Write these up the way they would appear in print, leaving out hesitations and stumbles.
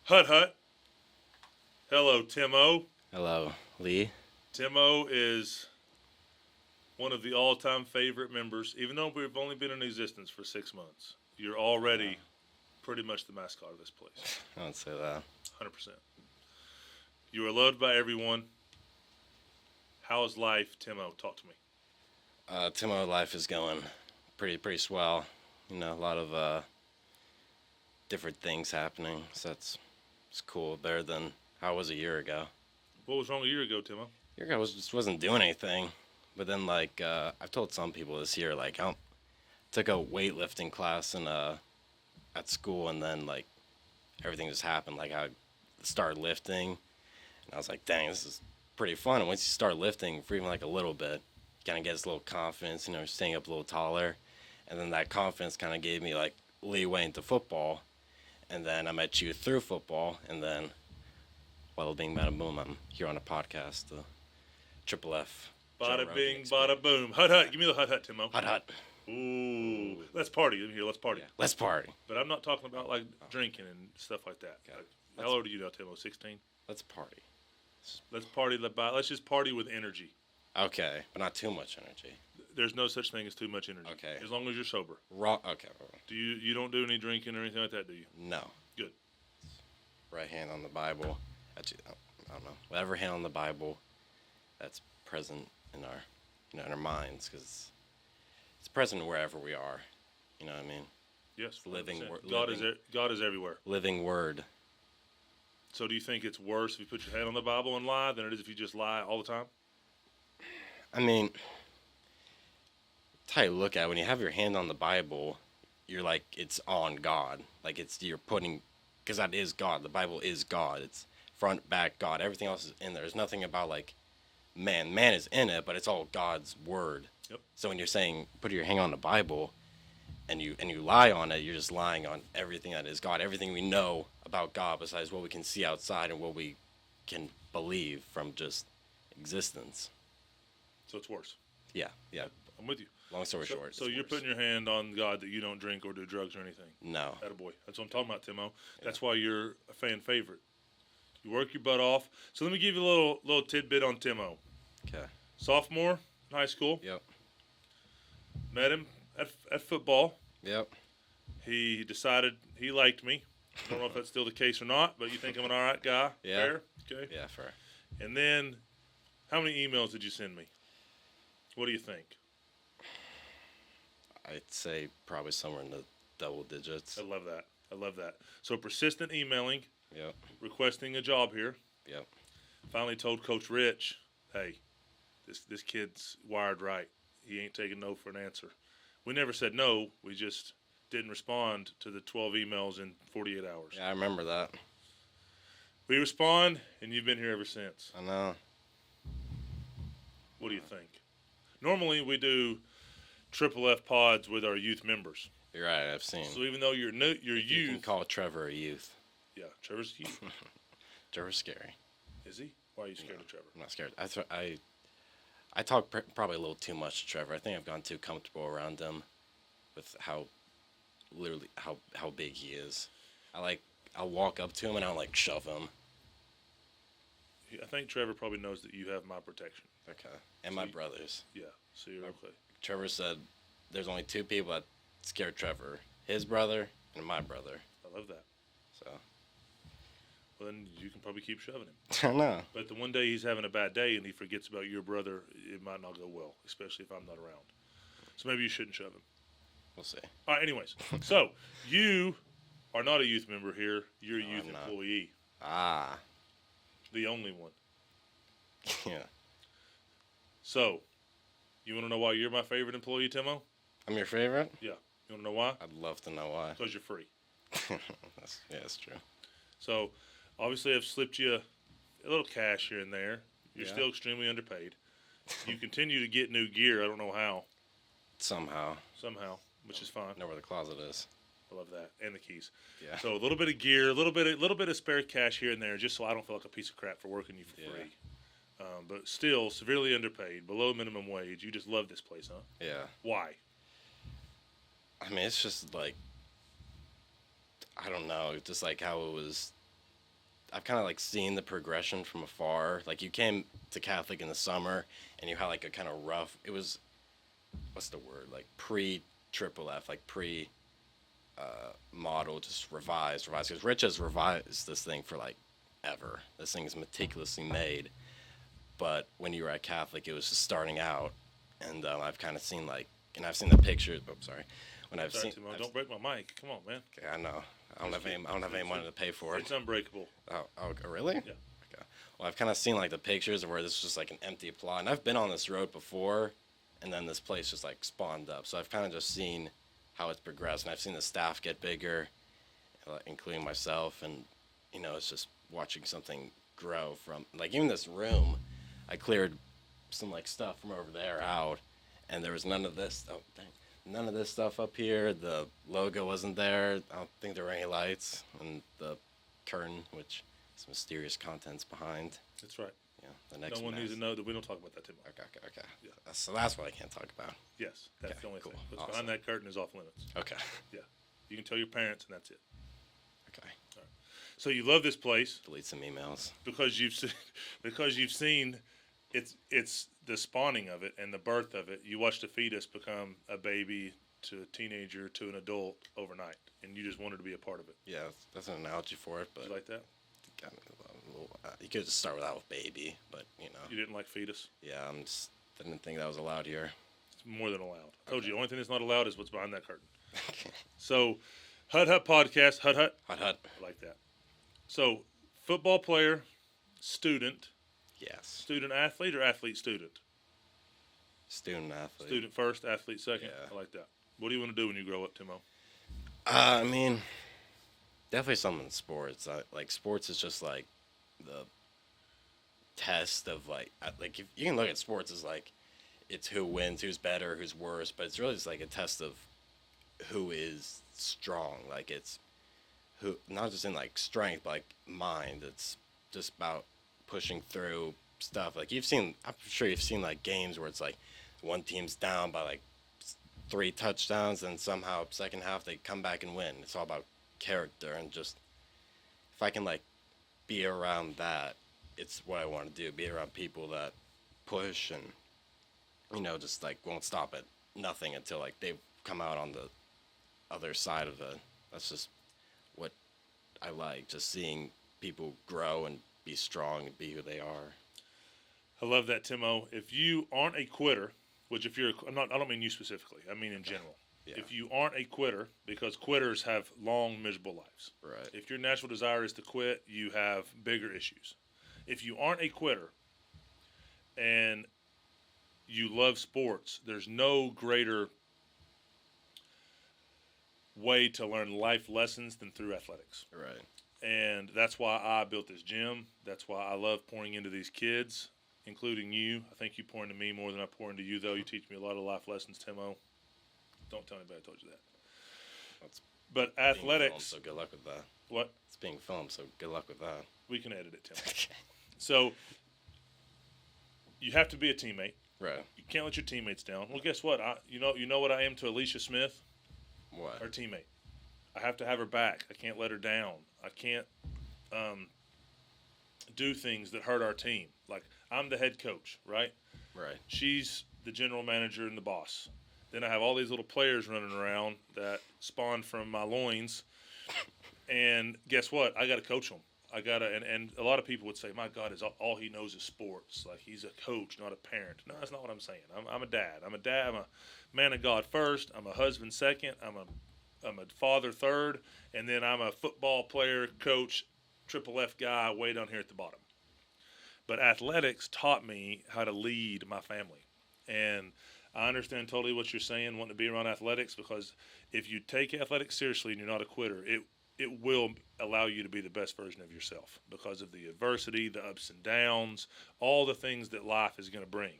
Hut Hut. Hello, Timo. Hello, Lee. Timo is one of the all-time favorite members. Even though we've only been in existence for 6 months, you're already pretty much the mascot of this place. I don't say that. 100%. You are loved by everyone. How's life, Timo? Talk to me. Timo, life is going pretty swell. You know, a lot of different things happening. So it's cool. Better than how it was a year ago. What was wrong a year ago, Timo? A year ago, just wasn't doing anything. But then, like, I've told some people this year, like, I took a weightlifting class at school, and then like everything just happened. Like, I started lifting, and I was like, dang, this is pretty fun. And once you start lifting for even like a little bit, you kind of get this little confidence, staying up a little taller. And then that confidence kind of gave me like leeway into football. And then I met you through football. And then, well, being bada boom, I'm here on a podcast, the Triple F. Bada bing, bada boom. Hut Hut. Give me the Hut Hut, Timo. Hut Hut. Ooh. Let's party. Let me hear. Let's party. Yeah, let's party. But I'm not talking about like drinking and stuff like that. Got it. How old are you now, Timo? 16? Let's party. Let's party. Let's just party with energy. Okay, but not too much energy. There's no such thing as too much energy. Okay. As long as you're sober. Raw. Okay. Do you don't do any drinking or anything like that, do you? No. Good. Right hand on the Bible. Actually, I don't know. Whatever hand on the Bible that's present in our in our minds, because it's present wherever we are. You know what I mean? Yes. Living 100%. word. God is everywhere. Living word. So do you think it's worse if you put your hand on the Bible and lie than it is if you just lie all the time? I mean, it's how you look at it. When you have your hand on the Bible, you're like, it's on God. Like, you're putting, because that is God. The Bible is God. It's front, back, God. Everything else is in there. There's nothing about like man. Man is in it, but it's all God's word. Yep. So when you're saying put your hand on the Bible, and you lie on it, you're just lying on everything that is God. Everything we know about God, besides what we can see outside and what we can believe from just existence. So it's worse. Yeah. I'm with you. Long story short. So it's you're worse. putting your hand on God that you don't drink or do drugs or anything. No. Attaboy. That's what I'm talking about, Timo. That's why you're a fan favorite. You work your butt off. So let me give you a little tidbit on Timo. Okay. Sophomore in high school. Yep. Met him at football. Yep. He decided he liked me. I don't know if that's still the case or not, but you think I'm an all right guy? Yeah. Fair? Okay. Yeah, fair. And then, how many emails did you send me? What do you think? I'd say probably somewhere in the double digits. I love that. So persistent emailing, Yep. requesting a job here. Yep. Finally told Coach Rich, hey, this kid's wired right. He ain't taking no for an answer. We never said no. We just didn't respond to the 12 emails in 48 hours. Yeah, I remember that. We respond, and you've been here ever since. I know. What do you think? Normally, we do Triple F pods with our youth members. You're right. I've seen. So even though you're You can youth, call Trevor a youth. yeah, Trevor's youth. Trevor's scary. Is he? Why are you scared of Trevor? I'm not scared. I talk probably a little too much to Trevor. I think I've gotten too comfortable around him with how big he is. I'll walk up to him and I'll like shove him. I think Trevor probably knows that you have my protection. Okay. And my brothers. Yeah, so you're okay. Trevor said there's only two people that scare Trevor. His brother and my brother. I love that. So Well, then you can probably keep shoving him. I know. But the one day he's having a bad day and he forgets about your brother, it might not go well, especially if I'm not around. So maybe you shouldn't shove him. We'll see. All right, anyways. So you are not a youth member here. You're a No, youth I'm not. employee. Ah. The only one. Yeah. So, you want to know why you're my favorite employee, Timo? I'm your favorite? Yeah. You want to know why? I'd love to know why. Because you're free. That's true. So, obviously, I've slipped you a little cash here and there. You're Yeah. still extremely underpaid. You continue to get new gear. I don't know how. Somehow. Which is fine. I know where the closet is. I love that. And the keys. Yeah. So a little bit of gear, a little bit of spare cash here and there, just so I don't feel like a piece of crap for working you for Yeah. free. But still severely underpaid, below minimum wage. You just love this place, huh? Yeah. Why? I mean, it's just like, I don't know, just like how it was I've kind of like seen the progression from afar. Like you came to Catholic in the summer, and you had like a kind of rough. It was, what's the word? Like pre triple F, like pre model, just revised. Because Rich has revised this thing for like ever. This thing is meticulously made. But when you were at Catholic, it was just starting out, and I've kind of seen like, and I've seen the pictures. Oh, sorry. When I've Sorry, seen, Timo, don't break my mic. Come on, man. okay, I know. I don't have any money to pay for it. It's unbreakable. Oh, really? Yeah. Okay. Well, I've kind of seen like the pictures of where this is just like an empty plot, and I've been on this road before, and then this place just like spawned up. So I've kind of just seen how it's progressed, and I've seen the staff get bigger, including myself, and it's just watching something grow from like even this room. I cleared some like stuff from over there out, and there was none of this. Oh, dang. None of this stuff up here. The logo wasn't there. I don't think there were any lights, and the curtain, which some mysterious contents behind. That's right. Yeah, the next. No one needs to know that we don't talk about that, Timo. Okay. Yeah. So that's what I can't talk about. Yes, that's Okay, the only cool. thing. What's Awesome. behind that curtain is off limits. Okay. Yeah. You can tell your parents, and that's it. Okay. So you love this place Delete some emails. because you've seen it's the spawning of it and the birth of it. You watched a fetus become a baby to a teenager to an adult overnight, and you just wanted to be a part of it. Yeah, that's an analogy for it, but Did you like that? you could just start without with baby, but You didn't like fetus? yeah, I didn't think that was allowed here. It's more than allowed. I told you, the only thing that's not allowed is what's behind that curtain. So, Hut Hut podcast, Hut Hut. Hut. I like that. So, football player, student athlete, or athlete student? Student athlete. Student first, athlete second. Yeah. I like that. What do you want to do when you grow up, Timo? I mean, definitely something in sports. Like sports is just like the test of like if you can look at sports as like it's who wins, who's better, who's worse, but it's really just like a test of who is strong. Like it's who not just in like strength, but like mind. It's just about pushing through stuff. Like I'm sure you've seen like games where it's like one team's down by like 3 touchdowns, and somehow second half they come back and win. It's all about character, and just if I can like be around that, it's what I want to do. Be around people that push and just like won't stop at nothing until like they come out on the other side of it. That's just what I like. Just seeing people grow and be strong and be who they are. I love that, Timo. If you aren't a quitter, which if you're, I don't mean you specifically. I mean in general. Yeah. If you aren't a quitter, because quitters have long, miserable lives. Right. If your natural desire is to quit, you have bigger issues. If you aren't a quitter and you love sports, there's no greater way to learn life lessons than through athletics. Right. And that's why I built this gym. That's why I love pouring into these kids, including you. I think you pour into me more than I pour into you, though. You teach me a lot of life lessons, Timo. Don't tell anybody I told you that. That's But being filmed, athletics, so good luck with that. what? It's being filmed, so good luck with that. We can edit it, Tim. So you have to be a teammate. Right. You can't let your teammates down. Well, guess what? You know what I am to Alicia Smith, What? our teammate. I have to have her back. I can't let her down. I can't do things that hurt our team. Like, I'm the head coach, right? Right. She's the general manager and the boss. Then I have all these little players running around that spawned from my loins. And guess what? I got to coach them. And a lot of people would say, my God, all he knows is sports. Like, he's a coach, not a parent. No, that's not what I'm saying. I'm a dad. I'm a man of God first. I'm a husband second. I'm a father third. And then I'm a football player, coach, triple F guy way down here at the bottom. But athletics taught me how to lead my family. And I understand totally what you're saying, wanting to be around athletics, because if you take athletics seriously and you're not a quitter, it will allow you to be the best version of yourself because of the adversity, the ups and downs, all the things that life is going to bring.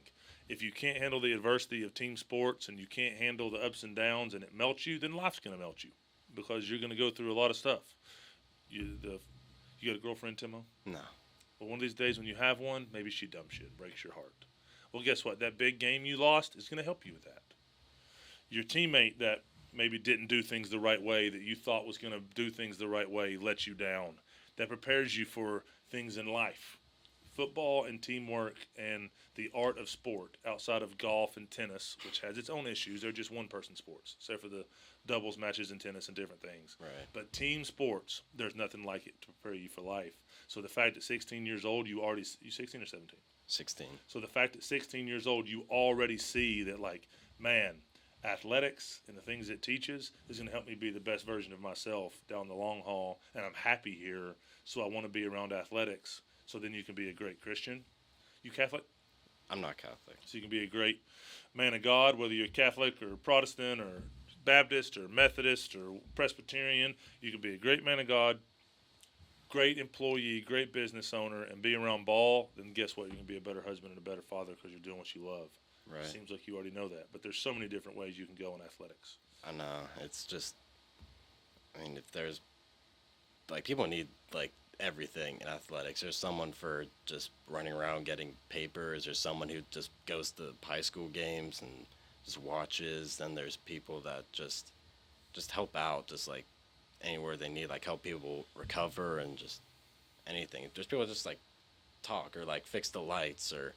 If you can't handle the adversity of team sports and you can't handle the ups and downs and it melts you, then life's going to melt you because you're going to go through a lot of stuff. You got a girlfriend, Timo? No. Well, one of these days when you have one, maybe she dumb shit, breaks your heart. Well, guess what? That big game you lost is going to help you with that. Your teammate that maybe didn't do things the right way, that you thought was going to do things the right way, let you down. that prepares you for things in life. Football and teamwork and the art of sport outside of golf and tennis, which has its own issues. They're just one person sports, except for the doubles matches in tennis and different things. Right. But team sports, there's nothing like it to prepare you for life. So the fact that 16 years old, you 16 or 17? 16. So the fact that 16 years old, you already see that, like, man, athletics and the things it teaches is going to help me be the best version of myself down the long haul. And I'm happy here, so I want to be around athletics. So then you can be a great Christian. You Catholic? I'm not Catholic. So you can be a great man of God, whether you're Catholic or Protestant or Baptist or Methodist or Presbyterian. You can be a great man of God, great employee, great business owner, and be around ball. Then guess what? You can be a better husband and a better father because you're doing what you love. Right. Seems like you already know that. But there's so many different ways you can go in athletics. I know. It's just, I mean, if there's, like, people need, like, everything in athletics. There's someone for just running around getting papers. There's someone who just goes to high school games and just watches. Then there's people that just help out, just like anywhere they need, like help people recover and just anything. There's people that just like talk or like fix the lights or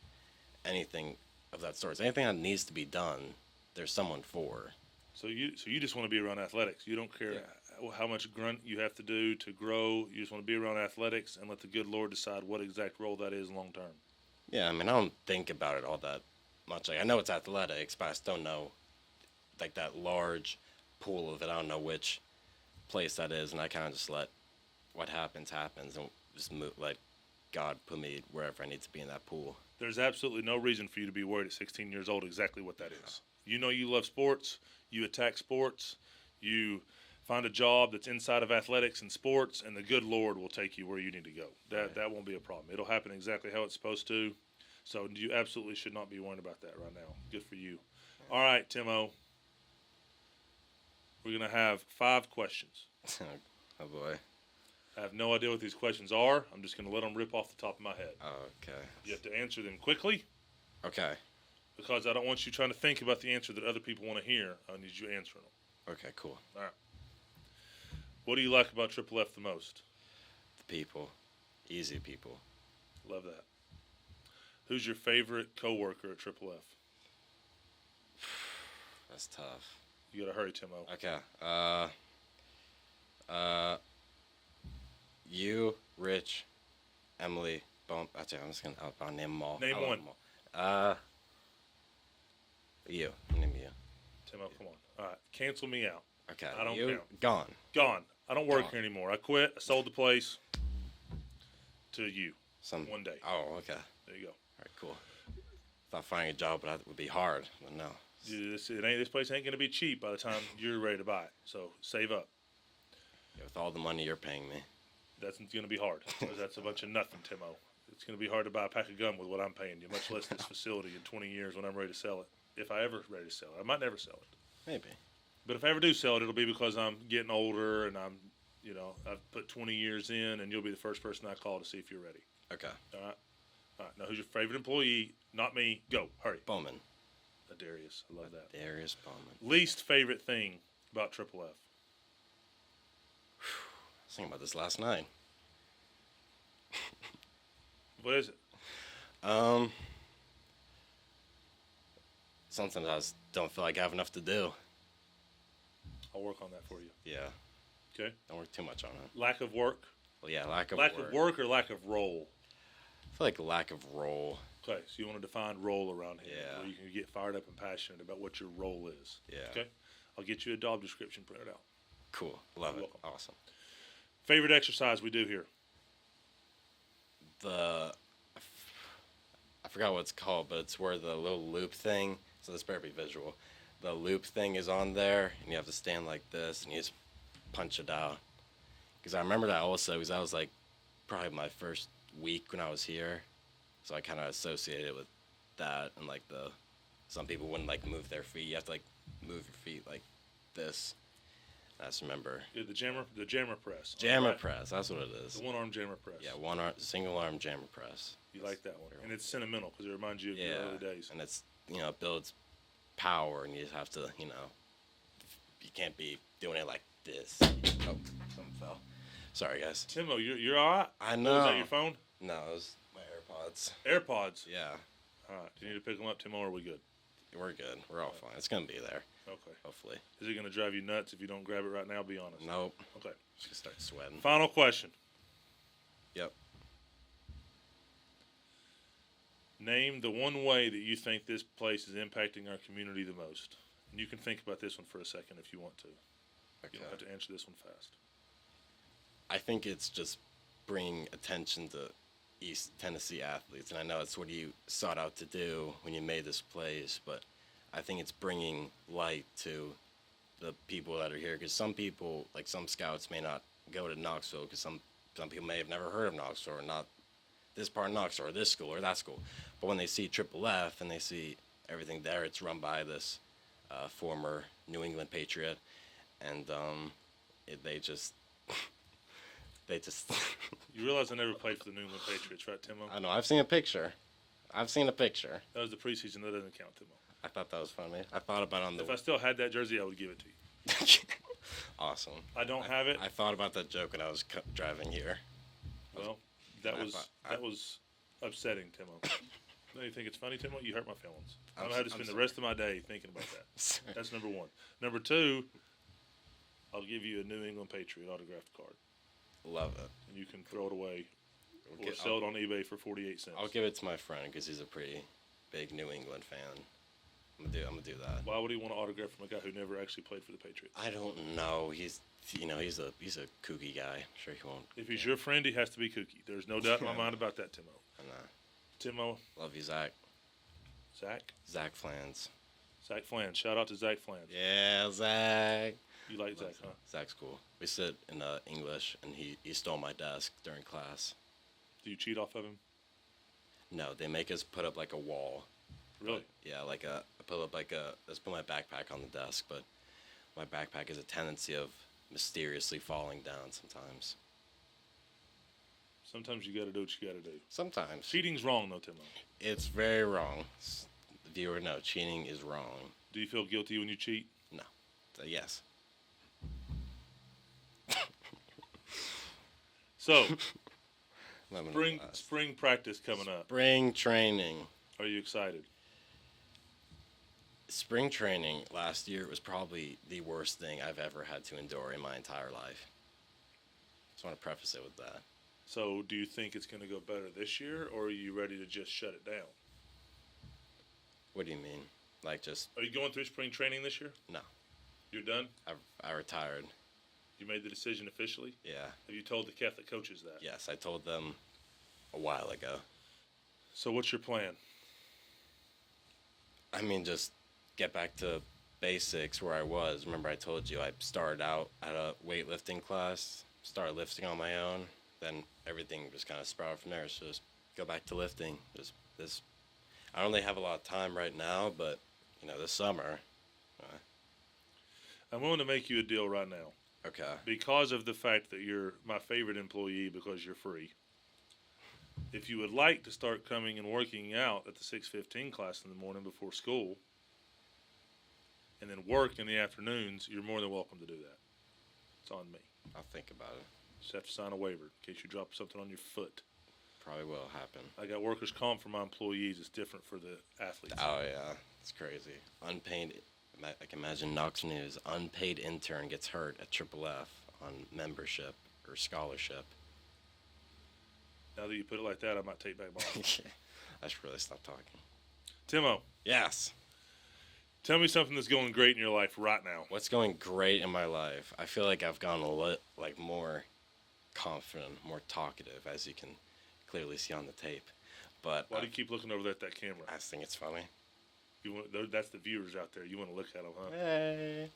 anything of that sort. So anything that needs to be done, there's someone for. So you just want to be around athletics. You don't care how much grunt you have to do to grow. You just want to be around athletics and let the good Lord decide what exact role that is long term. Yeah, I mean, I don't think about it all that much. Like, I know it's athletics, but I just don't know, like, that large pool of it. I don't know which place that is, and I kind of just let what happens, and just let God put me wherever I need to be in that pool. There's absolutely no reason for you to be worried at 16 years old exactly what that is. You know you love sports. You attack sports. You find a job that's inside of athletics and sports, and the good Lord will take you where you need to go. That won't be a problem. It'll happen exactly how it's supposed to. So you absolutely should not be worried about that right now. Good for you. All right, Timo. We're going to have 5 questions. Oh, boy. I have no idea what these questions are. I'm just going to let them rip off the top of my head. Okay. You have to answer them quickly Okay. because I don't want you trying to think about the answer that other people want to hear. I need you answering them. Okay, cool. All right. What do you like about Triple F the most? The people. Easy people. Love that. Who's your favorite coworker at Triple F? That's tough. You got to hurry, Timo. Okay. You, Rich, Emily, Bone. Actually, I'm just gonna. I'll name them all. Name I love one. them all. You. Name you. Timo, come on. All right. Cancel me out. Okay. I don't you count. gone. Gone. I don't work Gone. here anymore. I quit. I sold the place to you one day. Oh, okay. All There you go. right, cool. Thought finding a job would be hard, but no. This place ain't going to be cheap by the time you're ready to buy it. So save up. Yeah, with all the money you're paying me. That's going to be hard. 'Cause that's a bunch of nothing, Timo. It's going to be hard to buy a pack of gum with what I'm paying you, much less this facility in 20 years when I'm ready to sell it. If I ever ready to sell it. I might never sell it. Maybe. But if I ever do sell it, it'll be because I'm getting older and I've put 20 years in, and you'll be the first person I call to see if you're ready. Okay. All right? All right. Now, who's your favorite employee? Not me. Go. Hurry. Bowman. Darius. I love that. Darius Bowman. Least favorite thing about Triple F? I was thinking about this last night. What is it? Sometimes I just don't feel like I have enough to do. I'll work on that for you. Yeah. Okay. Don't work too much on it. Lack of work? Well, yeah, lack of Lack work. of work or lack of role? I feel like lack of role. Okay, so you want to define role around here, Yeah. where you can get fired up and passionate about what your role is. Yeah. Okay, I'll get you a job description printed out. Cool. Love You're it. welcome. Awesome. Favorite exercise we do here? I forgot what it's called, but it's where the little loop thing, so this better be visual. The loop thing is on there, and you have to stand like this, and you just punch it out. Because I remember that also, because that was like probably my first week when I was here, so I kind of associated it with that, and like some people wouldn't like move their feet. You have to like move your feet like this. I just remember. Yeah, the jammer press. Jammer press, that's what it is. The one-arm jammer press. Yeah, single arm jammer press. You like that one. And it's sentimental because it reminds you of your early days. And it's, it builds power, and you just have to, you can't be doing it like this. Oh, something fell. Sorry, guys. Timo, you're all right? I Oh, know. is that your phone? No, it was my AirPods. AirPods. Yeah, All right. Do you need to pick them up, Timo, or are we good? we're good. We're all fine. It's gonna be there, Okay. hopefully. Is it going to drive you nuts if you don't grab it right now? Be honest. Nope. Okay. Just gonna start sweating. Final question. Yep. Name the one way that you think this place is impacting our community the most. And you can think about this one for a second if you want to. You Okay. don't have to answer this one fast. I think it's just bringing attention to East Tennessee athletes, and I know it's what you sought out to do when you made this place, but I think it's bringing light to the people that are here, because some people, like some scouts, may not go to Knoxville, because some people may have never heard of Knoxville, or not this part of Knoxville, or this school, or that school. But when they see Triple F and they see everything there, it's run by this former New England Patriot, and they just You realize I never played for the New England Patriots, right, Timo? I know, I've seen a picture. That was the preseason. That doesn't count, Timo. I thought that was funny. I thought about it on If I still had that jersey, I would give it to you. Awesome. I don't have it. I thought about that joke when I was driving here. Well, that I was thought- that was upsetting, Timo. Don't you think it's funny, Timo? You hurt my feelings. I don't I'm have to s- I'm spend the sorry. rest of my day thinking about that. That's number one. Number two, I'll give you a New England Patriot autographed card, Love it. and you can throw it away or I'll, sell it on eBay for 48 cents. I'll give it to my friend because he's a pretty big New England fan. I'm gonna do that. Why would he want an autograph from a guy who never actually played for the Patriots? I don't know. He's a kooky guy. I'm sure he won't. If he's your friend, he has to be kooky. There's no doubt in my mind about that, Timo. Timo, Love you, Zach. Zach Flans. Zach Flan. Shout out to Zach Flan. Yeah, Zach. You like Zach, huh? Zach's cool. We sit in English, and he stole my desk during class. Do you cheat off of him? No, they make us put up like a wall. Really? Yeah, let's put my backpack on the desk, but my backpack has a tendency of mysteriously falling down sometimes. Sometimes you got to do what you got to do. Sometimes. Cheating's wrong, though, Timo. It's very wrong. The viewer, no, cheating is wrong. Do you feel guilty when you cheat? No. So, yes. So, I'm gonna spring last. spring practice coming up. Spring training. Are you excited? Spring training last year was probably the worst thing I've ever had to endure in my entire life. Just want to preface it with that. So, do you think it's going to go better this year, or are you ready to just shut it down? What do you mean? Like just Are you going through spring training this year? no. You're done? I retired. You made the decision officially? Yeah. Have you told the Catholic coaches that? Yes, I told them a while ago. So, what's your plan? I mean, just get back to basics where I was. Remember, I told you I started out at a weightlifting class, started lifting on my own. Then everything just kind of sprouted from there. So just go back to lifting. Just this. I don't really have a lot of time right now, but this summer. I'm willing to make you a deal right now. Okay. Because of the fact that you're my favorite employee because you're free. If you would like to start coming and working out at the 6:15 class in the morning before school and then work in the afternoons, you're more than welcome to do that. It's on me. I'll think about it. Just have to sign a waiver in case you drop something on your foot. Probably will happen. I got workers' comp for my employees. It's different for the athletes. Oh yeah, it's crazy. Unpaid. I can imagine Knox News. Unpaid intern gets hurt at Triple F on membership or scholarship. Now that you put it like that, I might take back my offer. I should really stop talking. Timo, Yes. tell me something that's going great in your life right now. What's going great in my life? I feel like I've gone more confident, more talkative, as you can clearly see on the tape. But Why do you keep looking over there at that camera? I just think it's funny. That's the viewers out there. You want to look at them, huh? Hey.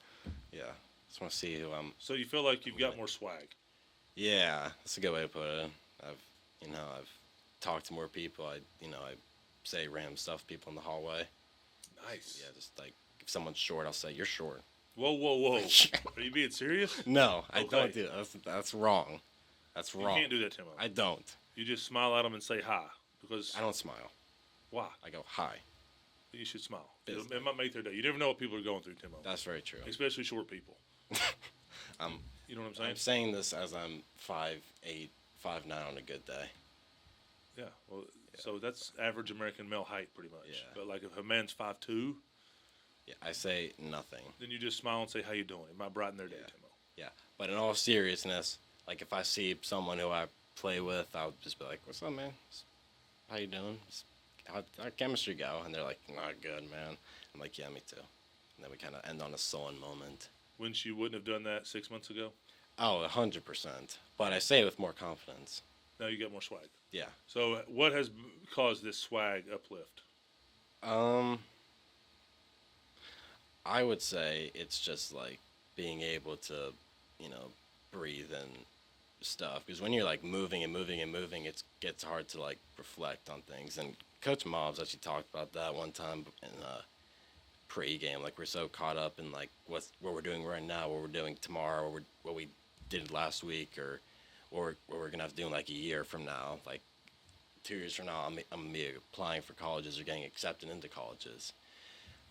Yeah. Just want to see who I'm. So you feel like you've got more swag. Yeah, that's a good way to put it. I've talked to more people. I say random stuff to people in the hallway. Nice. Yeah, just like if someone's short, I'll say you're short. Whoa, whoa, whoa. Are you being serious? No, I Okay. don't do that. That's wrong. That's You wrong. can't do that, Timo. I don't. You just smile at them and say hi. Because I don't smile. why? I go hi. You should smile. Business. It might make their day. You never know what people are going through, Timo. That's very true. Especially short people. You know what I'm saying? I'm saying this as I'm 5'8", 5'9" on a good day. Yeah. Well, so that's average American male height, pretty much. Yeah. But like if a man's 5'2", Yeah, I say nothing. then you just smile and say, "How you doing?" It might brighten their day, Yeah. Timo. Yeah, but in all seriousness, like if I see someone who I play with, I'll just be like, "What's up, man? How you doing? How'd our chemistry go?" And they're like, "Not good, man." I'm like, "Yeah, me too." And then we kind of end on a sullen moment. Wouldn't you wouldn't have done that 6 months ago? Oh, 100%. But I say it with more confidence. Now you got more swag. Yeah. So what has caused this swag uplift? Um, I would say it's just like being able to, breathe and stuff. Because when you're like moving and moving and moving, it gets hard to like reflect on things. And Coach Mobs actually talked about that one time in pre-game. Like we're so caught up in like what we're doing right now, what we're doing tomorrow, what we did last week, or what we're gonna have to do in like a year from now. Like 2 years from now, I'm gonna be applying for colleges or getting accepted into colleges.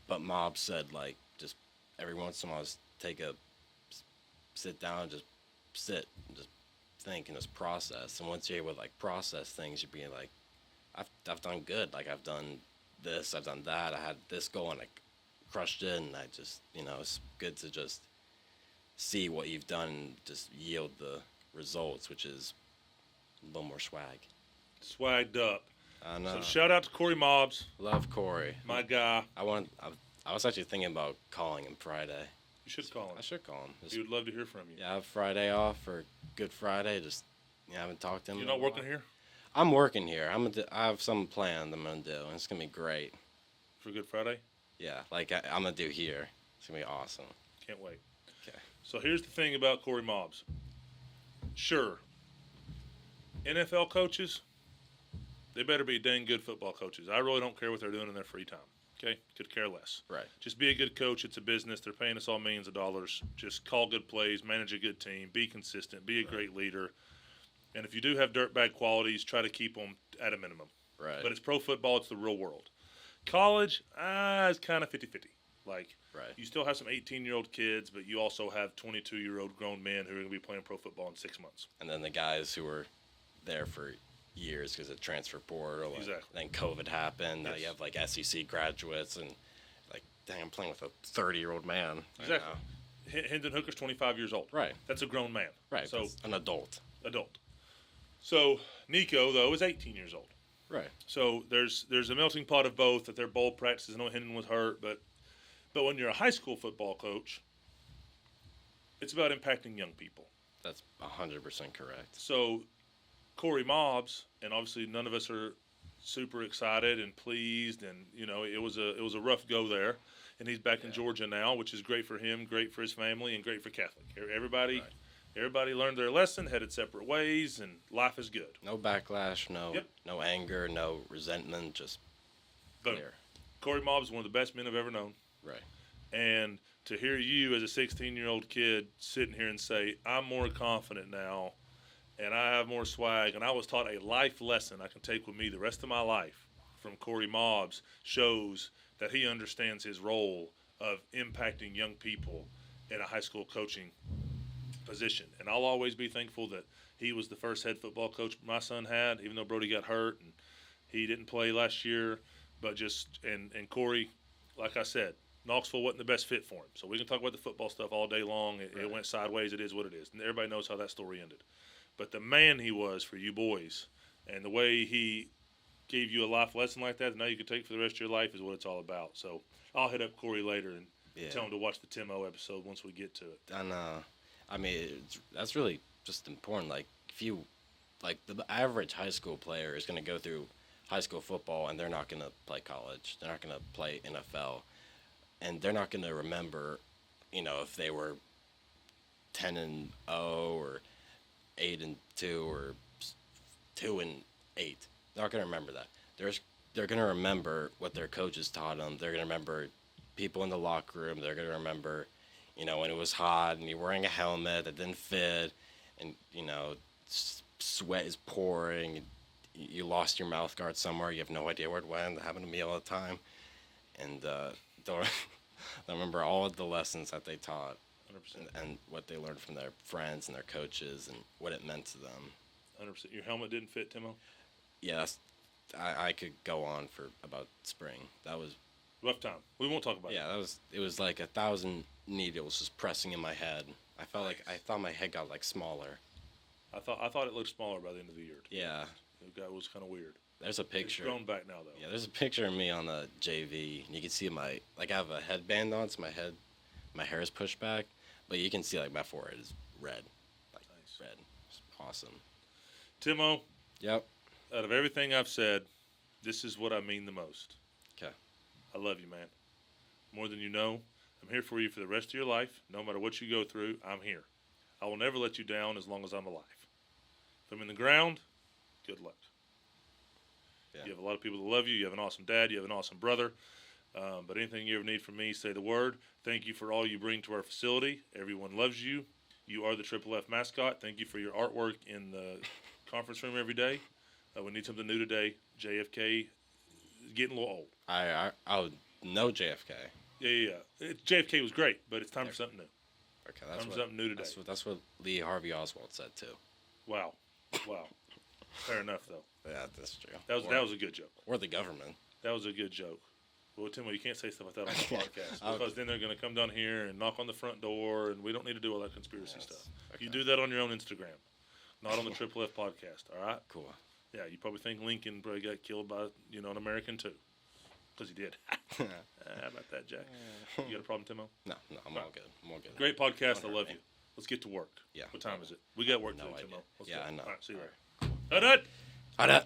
But Mob said like just every once in a while, just sit down, just sit, and just think and just process. And once you're able to like process things, you're being like, I've done good. Like I've done this, I've done that. I had this goal and I crushed it, and I just it's good to just see what you've done and just yield the results, which is a little more swag. Swagged up. I know. So shout out to Corey Mobs, Love Corey. my guy. I was actually thinking about calling him Friday. You should call him. I should call him. He would love to hear from you. Yeah, I have Friday off for Good Friday. Just I haven't talked to him. You're in a not working while. here I'm working here. I have some planned I'm gonna do, and it's gonna be great. for Good Friday? Yeah, like I'm gonna do here. It's gonna be awesome. Can't wait. Okay. So here's the thing about Corey Mobs. Sure, NFL coaches, they better be dang good football coaches. I really don't care what they're doing in their free time. Okay? Could care less. Right. Just be a good coach. It's a business. They're paying us all millions of dollars. Just call good plays, manage a good team, be consistent, be a great leader. And if you do have dirtbag qualities, try to keep them at a minimum. Right. But it's pro football. It's the real world. College, it's kind of 50-50. Like, Right. you still have some 18-year-old kids, but you also have 22-year-old grown men who are going to be playing pro football in 6 months. And then the guys who were there for years because of transfer portal. Exactly. Then COVID happened. Now Yes. you have like SEC graduates and like, dang, I'm playing with a 30-year-old man. right Exactly. now. Hendon Hooker's 25 years old. Right. That's a grown man. Right. So, that's an adult. adult. So, Nico, though, is 18 years old. Right. So there's a melting pot of both. That they're bowl practices. I know Hendon was hurt, but when you're a high school football coach, it's about impacting young people. That's 100% correct. So Corey Mobs, and obviously none of us are super excited and pleased, and it was a rough go there, and he's back in Georgia now, which is great for him, great for his family, and great for Catholic. Everybody learned their lesson, headed separate ways, and life is good. No backlash, Yep. no anger, no resentment, just Boom. clear. Corey Mobs is one of the best men I've ever known. Right. And to hear you as a 16-year-old kid sitting here and say, I'm more confident now and I have more swag, and I was taught a life lesson I can take with me the rest of my life from Corey Mobs, shows that he understands his role of impacting young people in a high school coaching position. And I'll always be thankful that he was the first head football coach my son had, even though Brody got hurt and he didn't play last year. But and Corey, like I said, Knoxville wasn't the best fit for him. So we can talk about the football stuff all day long. It went sideways. It is what it is. And everybody knows how that story ended. But the man he was for you boys, and the way he gave you a life lesson like that now you can take for the rest of your life, is what it's all about. So I'll hit up Corey later and tell him to watch the Timo episode once we get to it. And I mean, that's really just important. Like if you, like the average high school player is going to go through high school football and they're not going to play college. They're not going to play NFL. And they're not going to remember, if they were 10-0 or 8-2 or 2-8. They're not going to remember that. They're going to remember what their coaches taught them. They're going to remember people in the locker room. They're going to remember, when it was hot and you're wearing a helmet that didn't fit, and sweat is pouring. And you lost your mouth guard somewhere. You have no idea where it went. That happened to me all the time. And they'll remember all of the lessons that they taught. 100%. and what they learned from their friends and their coaches and what it meant to them. 100%. Your helmet didn't fit, Timo? Yeah, I could go on for about spring. That was Rough time. We won't talk about it. yeah. It was like 1,000 needles just pressing in my head. I felt like I thought my head got like smaller. I thought it looked smaller by the end of the year. Yeah. It was kind of weird. There's a It's picture. grown back now, though. Yeah, there's a picture of me on the JV, and you can see I have a headband on, so my hair is pushed back, but you can see like my forehead is red, like Nice. red. It's awesome. Timo, Yep. out of everything I've said, this is what I mean the most. Okay. I love you, man. More than you know. I'm here for you for the rest of your life. No matter what you go through, I'm here. I will never let you down as long as I'm alive. If I'm in the ground, good luck. Yeah. You have a lot of people that love you. You have an awesome dad. You have an awesome brother. But anything you ever need from me, say the word. Thank you for all you bring to our facility. Everyone loves you. You are the Triple F mascot. Thank you for your artwork in the conference room every day. We need something new today. JFK is getting a little old. I would know JFK. Yeah. JFK was great, but it's time for something new. Okay, that's Time for something new today. That's what Lee Harvey Oswald said too. Wow. Fair enough, though. Yeah, that's true. That was a good joke. Or the government. That was a good joke. Well, Timo, you can't say stuff like that on the podcast Okay. because then they're going to come down here and knock on the front door, and we don't need to do all that conspiracy Yes. stuff. Okay. You do that on your own Instagram, not on the Triple F podcast. All right? Cool. Yeah, you probably think Lincoln probably got killed by an American too, because he did. How about that, Jack? You got a problem, Timo? No, I'm all good. I'm all good. Great podcast. I Don't love hurt you. Let's get to work. Yeah. What time is it? We got work No to do, idea. Timo. Let's Yeah, go. I know. All right, see you All later. All right. All right.